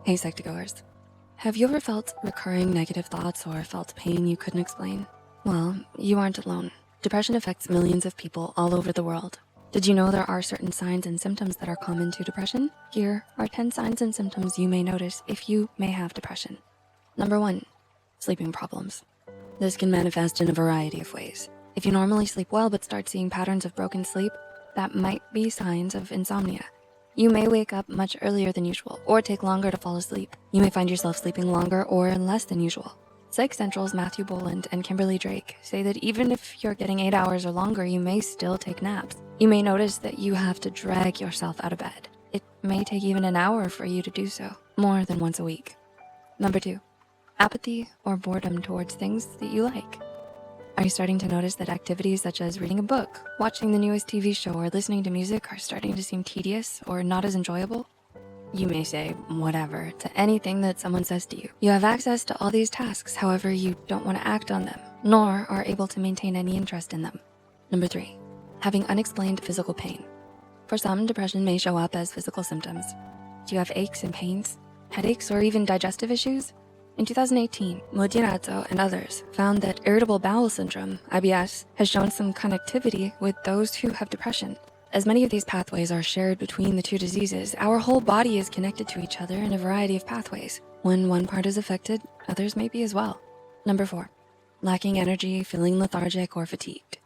Hey Psych2Goers. Have you ever felt recurring negative thoughts or felt pain you couldn't explain? Well, you aren't alone. Depression affects millions of people all over the world. Did you know there are certain signs and symptoms that are common to depression? Here are 10 signs and symptoms you may notice if you may have depression. Number 1, sleeping problems. This can manifest in a variety of ways. If you normally sleep well but start seeing patterns of broken sleep, that might be signs of insomnia. You may wake up much earlier than usual or take longer to fall asleep. You may find yourself sleeping longer or less than usual. Psych Central's Matthew Boland and Kimberly Drake say that even if you're getting 8 hours or longer, you may still take naps. You may notice that you have to drag yourself out of bed. It may take even an hour for you to do so, more than once a week. Number 2, apathy or boredom towards things that you like. Are you starting to notice that activities such as reading a book, watching the newest TV show, or listening to music are starting to seem tedious or not as enjoyable? You may say whatever to anything that someone says to you. You have access to all these tasks, however, you don't want to act on them, nor are able to maintain any interest in them. Number 3, having unexplained physical pain. For some, depression may show up as physical symptoms. Do you have aches and pains, headaches, or even digestive issues? In 2018, Modinato and others found that irritable bowel syndrome, IBS, has shown some connectivity with those who have depression. As many of these pathways are shared between the two diseases, our whole body is connected to each other in a variety of pathways. When one part is affected, others may be as well. Number 4, lacking energy, feeling lethargic or fatigued.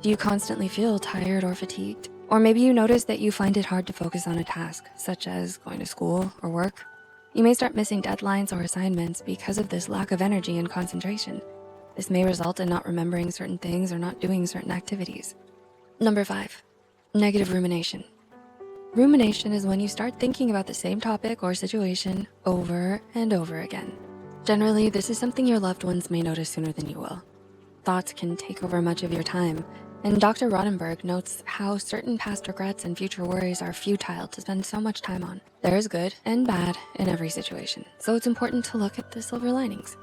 Do you constantly feel tired or fatigued? Or maybe you notice that you find it hard to focus on a task, such as going to school or work. You may start missing deadlines or assignments because of this lack of energy and concentration. This may result in not remembering certain things or not doing certain activities. Number 5, negative rumination. Rumination is when you start thinking about the same topic or situation over and over again. Generally, this is something your loved ones may notice sooner than you will. Thoughts can take over much of your time, and Dr. Rodenberg notes how certain past regrets and future worries are futile to spend so much time on. There is good and bad in every situation, so it's important to look at the silver linings.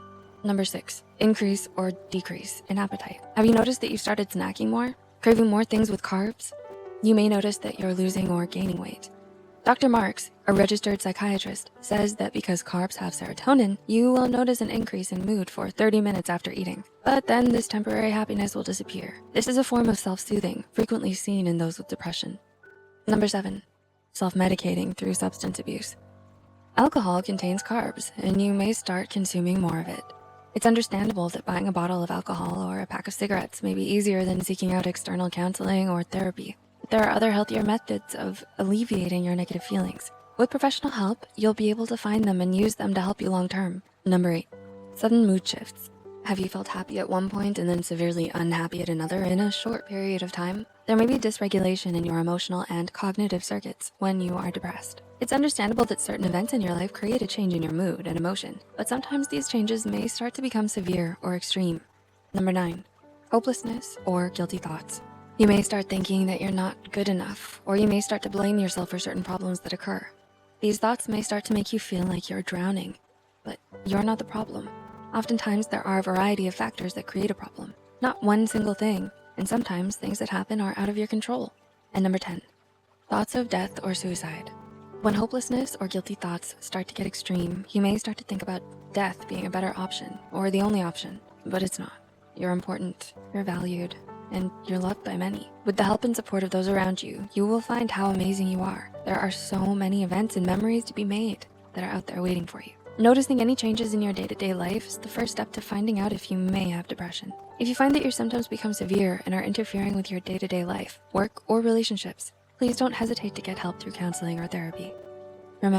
Number 6, increase or decrease in appetite. Have you noticed that you started snacking more, craving more things with carbs? You may notice that you're losing or gaining weight. Dr. Marks, a registered psychiatrist, says that because carbs have serotonin, you will notice an increase in mood for 30 minutes after eating. But then this temporary happiness will disappear. This is a form of self-soothing, frequently seen in those with depression. Number 7, self-medicating through substance abuse. Alcohol contains carbs, and you may start consuming more of it. It's understandable that buying a bottle of alcohol or a pack of cigarettes may be easier than seeking out external counseling or therapy. There are other healthier methods of alleviating your negative feelings. With professional help, you'll be able to find them and use them to help you long term. Number 8, sudden mood shifts. Have you felt happy at one point and then severely unhappy at another in a short period of time? There may be dysregulation in your emotional and cognitive circuits when you are depressed. It's understandable that certain events in your life create a change in your mood and emotion, but sometimes these changes may start to become severe or extreme. Number 9, hopelessness or guilty thoughts. You may start thinking that you're not good enough, or you may start to blame yourself for certain problems that occur. These thoughts may start to make you feel like you're drowning, but you're not the problem. Oftentimes, there are a variety of factors that create a problem, not one single thing, and sometimes things that happen are out of your control. And number 10, thoughts of death or suicide. When hopelessness or guilty thoughts start to get extreme, you may start to think about death being a better option or the only option, but it's not. You're important, you're valued, and you're loved by many. With the help and support of those around you, you will find how amazing you are. There are so many events and memories to be made that are out there waiting for you. Noticing any changes in your day-to-day life is the first step to finding out if you may have depression. If you find that your symptoms become severe and are interfering with your day-to-day life, work, or relationships, please don't hesitate to get help through counseling or therapy.